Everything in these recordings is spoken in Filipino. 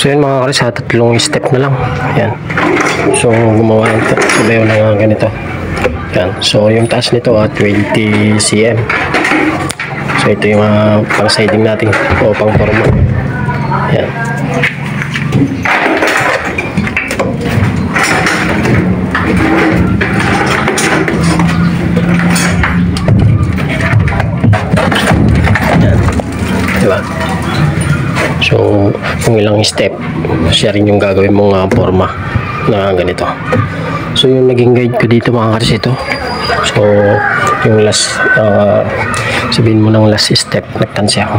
So yun mga karis, tatlong step na lang. Yan. So gumawa ito. Sabayo na ganito. Yan. So yung taas nito 20 cm. So ito yung pang siding natin o pang forma. Yan. Diba? So kung ilang step, siya rin yung gagawin mong forma na ganito. So yung naging guide ko dito mga karis ito. So yung last sabihin mo ng last step, nagtansya ako.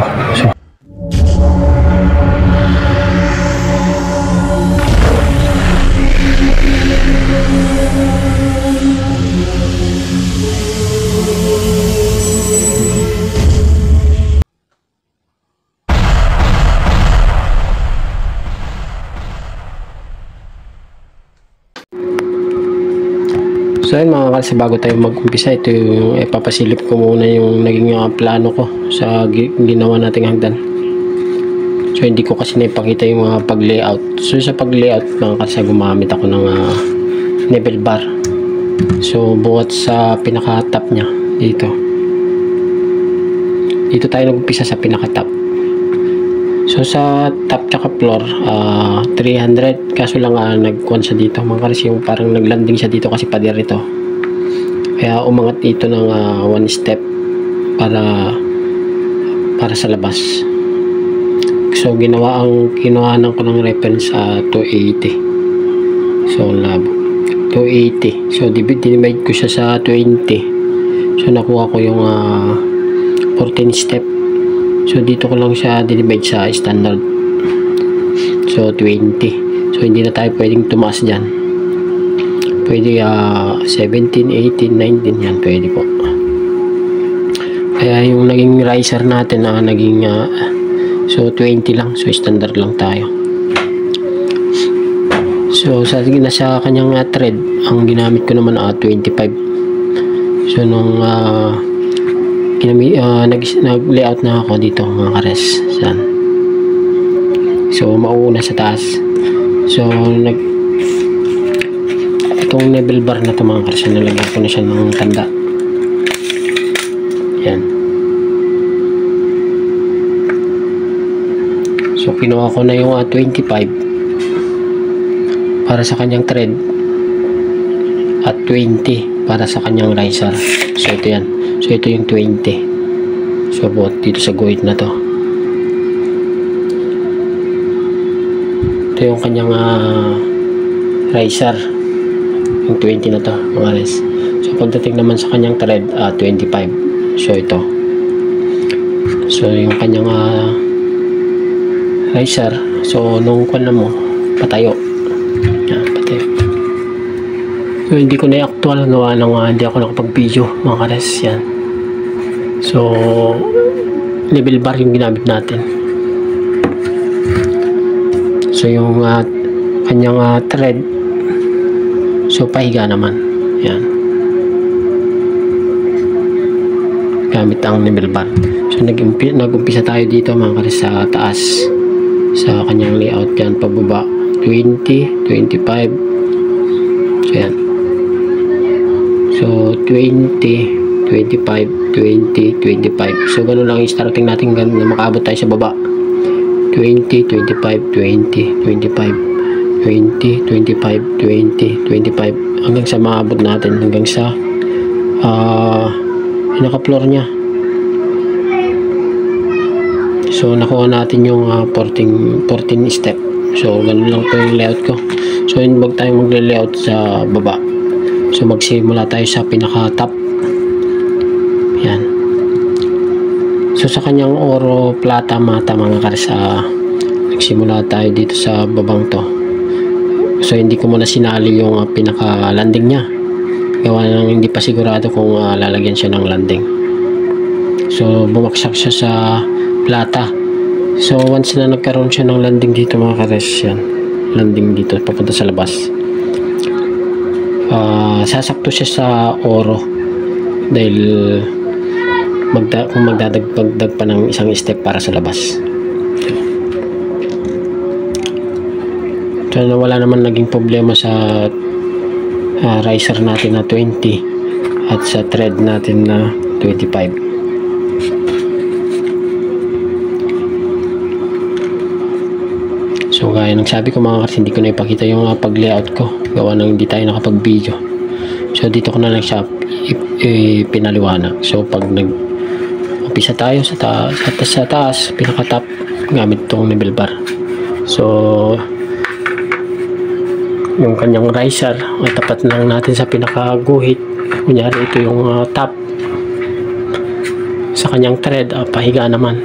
So yun mga kalsa, bago tayo mag-umpisa, ito yung ipapasilip ko muna yung naging plano ko sa ginawa nating hagdan. So hindi ko kasi naipakita yung mga pag-layout. So sa pag-layout mga kalsa, gumamit ako ng level bar. So buhat sa pinaka-top nya dito. Dito tayo nag-umpisa sa pinaka-top. So sa top tsaka floor 300, kaso lang nagkuhan siya dito mga karis, yung parang naglanding siya dito kasi pader ito, kaya umangat dito ng 1 step para sa labas. So kinuhanan ko ng reference 280. So labo 280, so dinivide ko siya sa 20. So nakuha ko yung 14 step. So dito ko lang siya dinivide sa standard. So 20. So hindi na tayo pwedeng tumaas dyan. Pwede 17, 18, 19 yan, pwede po. Kaya yung naging riser natin naging so 20 lang. So standard lang tayo. So sa kanyang thread, ang ginamit ko naman 25. So nung nag-layout na ako dito mga kares. So mauuna sa taas. So itong level bar na ito mga kares, nalagyan ko na siya ng tanda. Yan. So kinuha ko na yung 25 para sa kanyang thread at 20 para sa kanyang riser. So ito yan. So ito yung 20. So buhat dito sa guhit na to. Ito yung kanyang riser, yung 20 na to mga res. So pagdating naman sa kanyang thread 25. So ito. So yung kanyang riser. So nung kwan na mo patayo. Yan, patayo. So hindi ko na actual gawa ng hindi ako nakapag-video mga res. Yan. So level bar yung ginamit natin. So yung kanyang thread, so pahiga naman. Yan. Gamit ang level bar. So nag-umpisa tayo dito mga karis sa taas. Sa kanyang layout yan, pababa 20, 25. So yan. So 20, 25, 20, 25. So ganun lang yung starting natin na makaabot tayo sa baba. 20, 25, 20, 25, 20, 25, 20, 25 hanggang sa maabot natin hanggang sa pinaka-floor nya. So nakuha natin yung 14 step. So ganun lang po yung layout ko. So wag tayong magle-layout sa baba. So magsimula tayo sa pinaka-top. Yan. So sa kanyang oro, plata, mata mga karis, nagsimula tayo dito sa babang to. So hindi ko muna sinali yung pinaka-landing nya. Gawa nang hindi pa sigurado kung lalagyan siya ng landing. So bumaksak siya sa plata. So once na nagkaroon siya ng landing dito mga karis, yan. Landing dito papunta sa labas. Sasakto siya sa oro dahil kung magdadagdag pa ng isang step para sa labas. So wala naman naging problema sa riser natin na 20 at sa thread natin na 25. So gaya ng sabi ko mga kars, hindi ko na ipakita yung pag-layout ko, gawa ng hindi tayo nakapag-video. So dito ko na lang siya pinaliwanag. So pag nag-umpisa tayo sa taas, pinaka-top, gamit itong level bar. So yung kanyang riser ay tapat lang natin sa pinaka-guhit. Kunyari ito yung top. Sa kanyang thread, pahiga naman.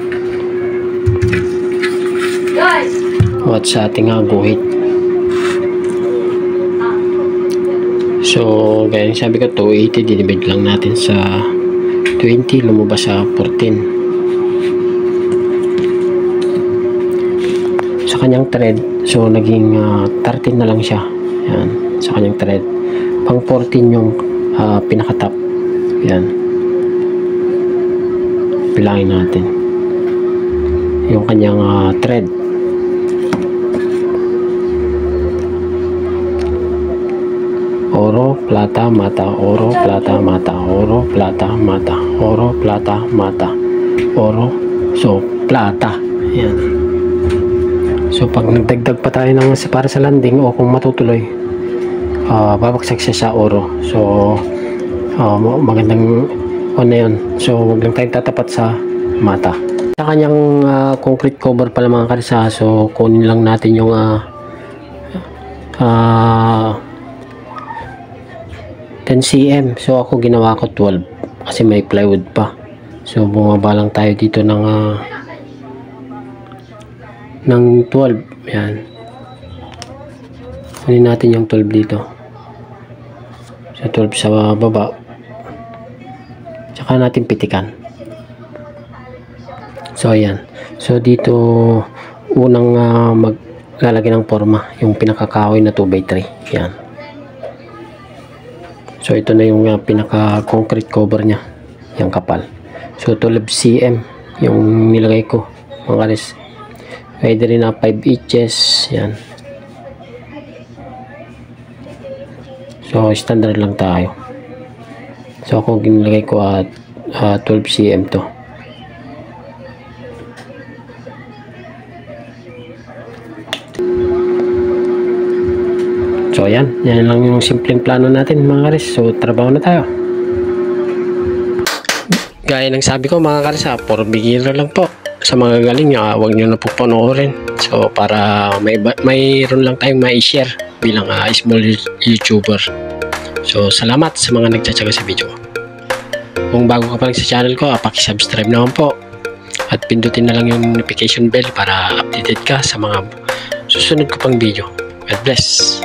At sa ating guhit. So gaya ng sabi ko, 280 dinibig lang natin sa 20, lumabas sa 14. Sa kanyang thread, so naging 13 na lang siya. Yan, sa kanyang thread. Pang 14 yung pinaka-top. Yan. Bilangin natin yung kanyang thread. Oro, plata, mata, oro, plata, mata, oro, plata, mata, oro, plata, mata, oro, so plata. Yan. So pag nagdagdag pa tayo ng para sa landing o kung matutuloy, babagsak siya sa oro. So magandang na yun. So wag lang tayong tatapat sa mata. Sa kanyang concrete cover pala mga karsa, so kunin lang natin yung 10 cm. So ako ginawa ko 12 kasi may plywood pa. So bumaba lang tayo dito ng 12. Yan. Kunin natin yung 12 dito. So 12 sa baba. Tsaka natin pitikan. So ayan. So dito unang maglalagay ng forma yung pinakakahoy na 2x3. Yan. So ito na yung pinaka concrete cover nya, yung kapal. So 12 cm yung nilagay ko mga kares. Pwede rin na 5 inches. Yan. So standard lang tayo. So ako ginilagay ko at 12 cm to. So ayan, yan lang yung simpleng plano natin mga kares. So trabaho na tayo. Gaya ng sabi ko mga kares, for beginner lang po. Sa mga galing, huwag nyo na po panoorin. So para mayroon lang tayong ma-share bilang small YouTuber. So salamat sa mga nagtsatsaga sa video. Kung bago ka pa lang sa channel ko, paki-subscribe naman po. At pindutin na lang yung notification bell para updated ka sa mga susunod ko pang video. God bless!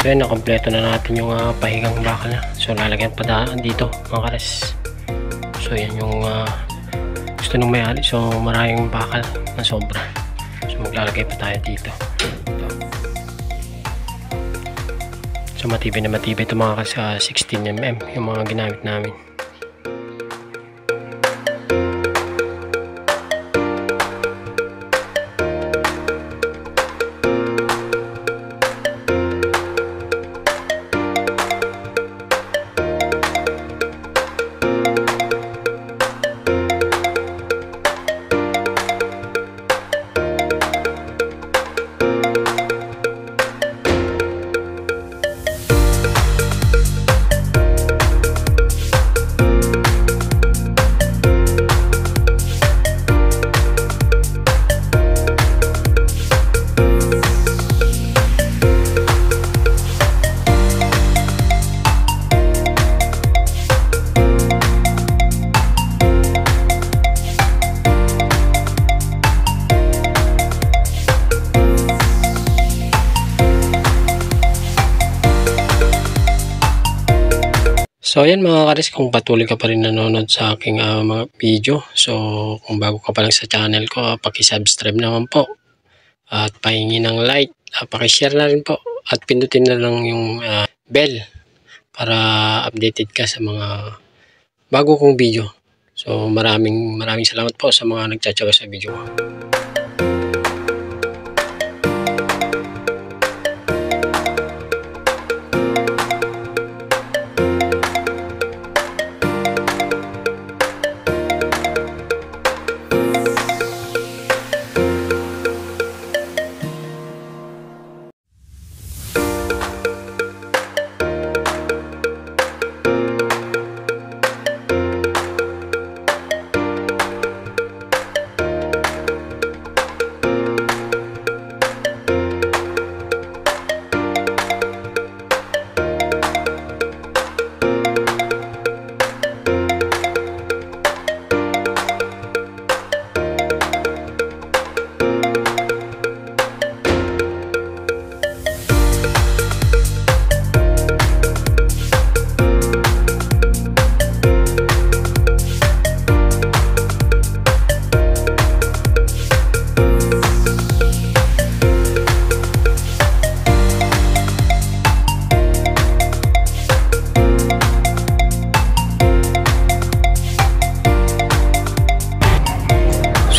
So yun, nakompleto na natin yung pahigang bakal na. So lalagyan pa dito mga kares. So yan yung gusto nung may-ari. So maraming bakal na sobra. So maglalagay pa tayo dito. Ito. So matibay na matibay ito mga kares, 16mm yung mga ginamit namin. So ayan mga kares, kung patuloy ka pa rin nanonood sa aking mga video, so kung bago ka pa lang sa channel ko, paki-subscribe naman po at pahingi ng like, paki-share na rin po at pindutin na lang yung bell para updated ka sa mga bago kong video. So maraming salamat po sa mga nagtsatsaga sa video ko.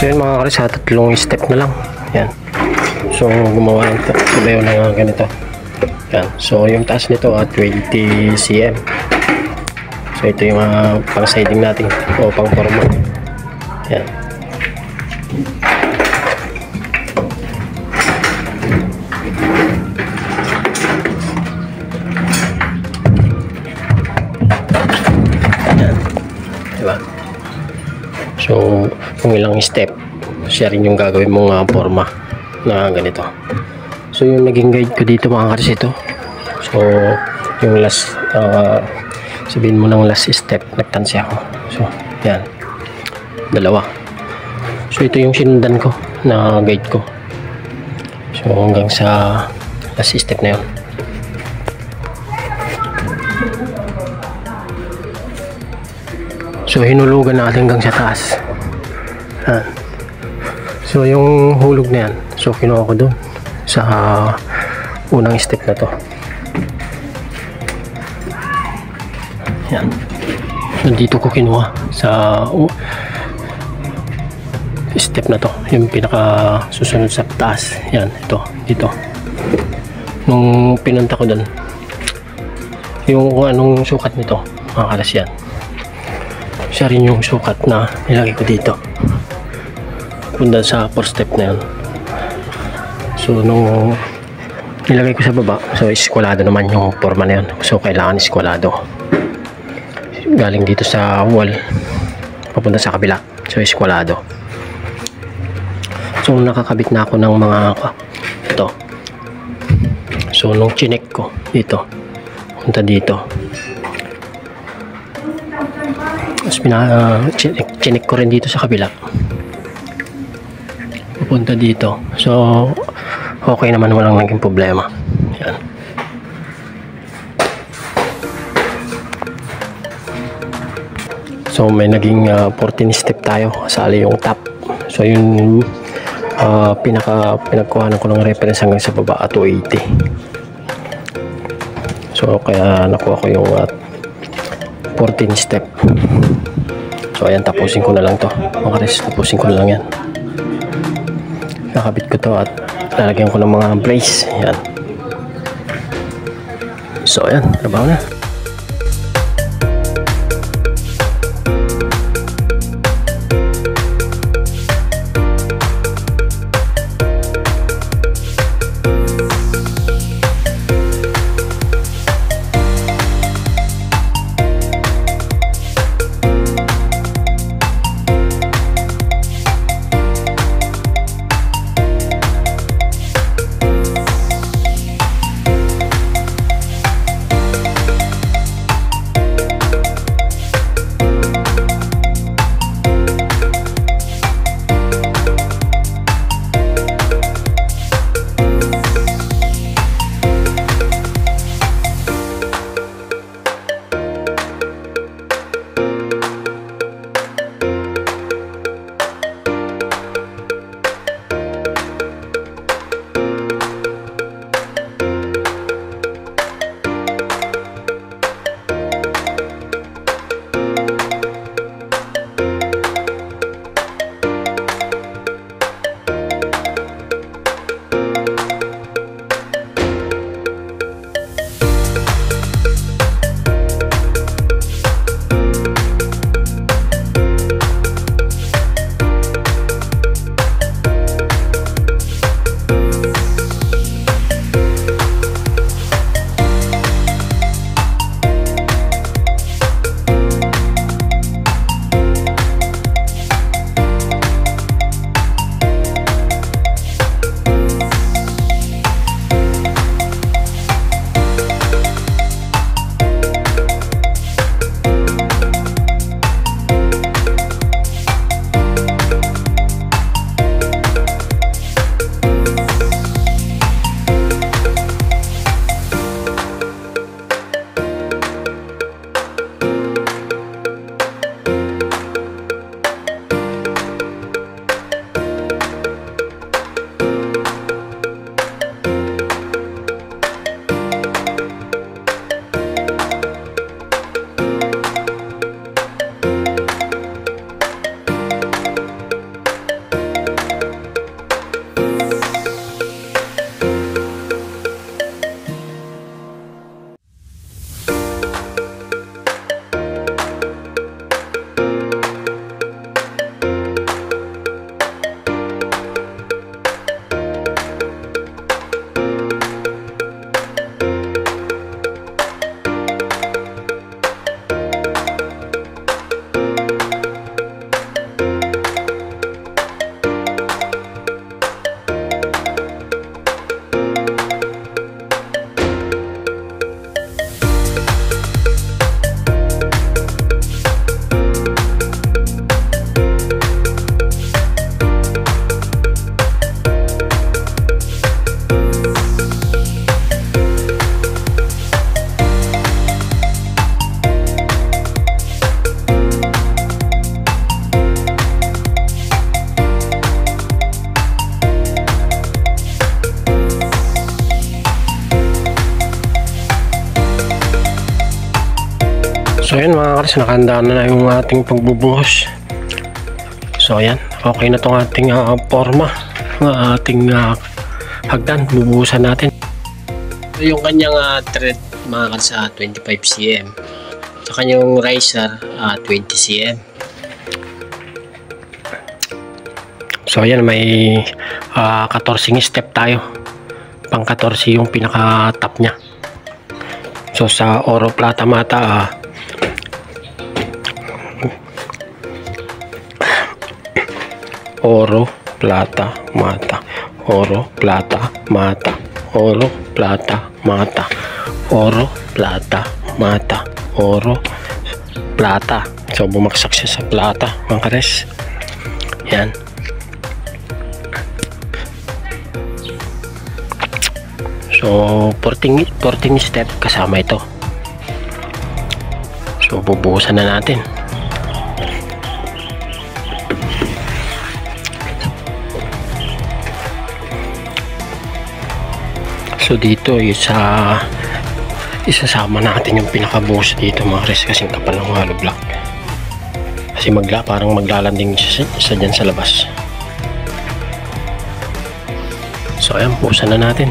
So yun mga kares, tatlong step na lang. Yan. So gumawa ng sabayo na ganito. Yan. So yung taas nito 20 cm. So ito yung pang siding natin o pang forma. Yan. Yan. Diba? So kung ilang step, siya rin yung gagawin mong forma na ganito. So yung naging guide ko dito mga kares, ito. So yung last sabihin mo ng last step, nagtansi ako. So yan, dalawa. So ito yung sinundan ko na guide ko. So hanggang sa last step na yun. So hinulugan natin hanggang sa taas. Yan. So yung hulog na yan, so kinuha ko dun sa unang step na to. Yan. So dito ko kinuha sa step na to, yung pinaka susunod sa taas. Yan, ito, dito. Nung pinunta ko dun, yung kung anong sukat nito, mga kares, yan. Siya rin yung sukat na nilagay ko dito. Punta sa 4 step na yun. So nung nilagay ko sa baba, so iskwalado naman yung forma na yun. So kailangan iskwalado. Galing dito sa wall papunta sa kabila, so iskwalado. So nakakabit na ako ng mga ito. So nung chinek ko dito, punta dito, tapos chinek ko rin dito sa kabila, pupunta dito. So okay naman, walang naging problema. Yan. So may naging 14 step tayo, kasali yung top. So yun pinagkuhanan ko ng reference hanggang sa baba at 280. So kaya nakuha ko yung 14 step. So ayan, tapusin ko na lang to mga res, tapusin ko na lang yan. Nakabit ko to at lalagyan ko ng mga brace. Ayan. So ayan, trabaho na. So ayan mga karis, nakahanda na yung ating pagbubuhos. So ayan, okay na tong ating forma, ating hagdan. Bubuhusan natin. So, yung kanyang thread mga karis 25 cm. Sa kanyang riser 20 cm. So ayan, may 14 step tayo. Pang 14 yung pinaka top nya. So sa oro plata mata oro plata mata, oro plata mata, oro plata mata, oro plata mata, oro plata. So bumaksak siya sa plata mga kares. Yan. So 14 step kasama ito. So bubuhusan na natin. So dito isasama natin yung pinakabuhos dito mga res, kasi kapal ng hollow block. Kasi parang maglalanding isa dyan sa labas. So ayan, pusan na natin.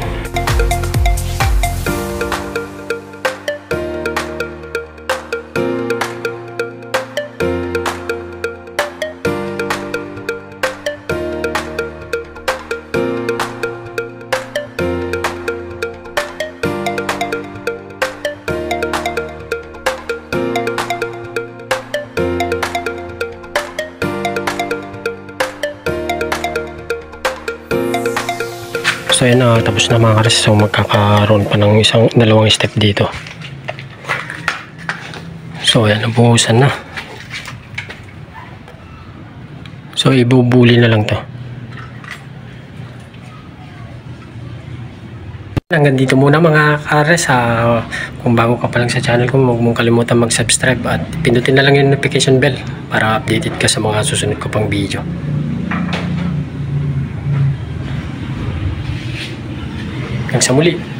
So ayan na, tapos na mga kares. So magkakaroon pa ng dalawang step dito. So ayan, nabuhusan na. So ibubuli na lang to. Hanggang dito muna mga kares. Kung bago ka pa lang sa channel ko, huwag mong kalimutan mag-subscribe at pindutin na lang yung notification bell para updated ka sa mga susunod ko pang video. Hanggang sa muli.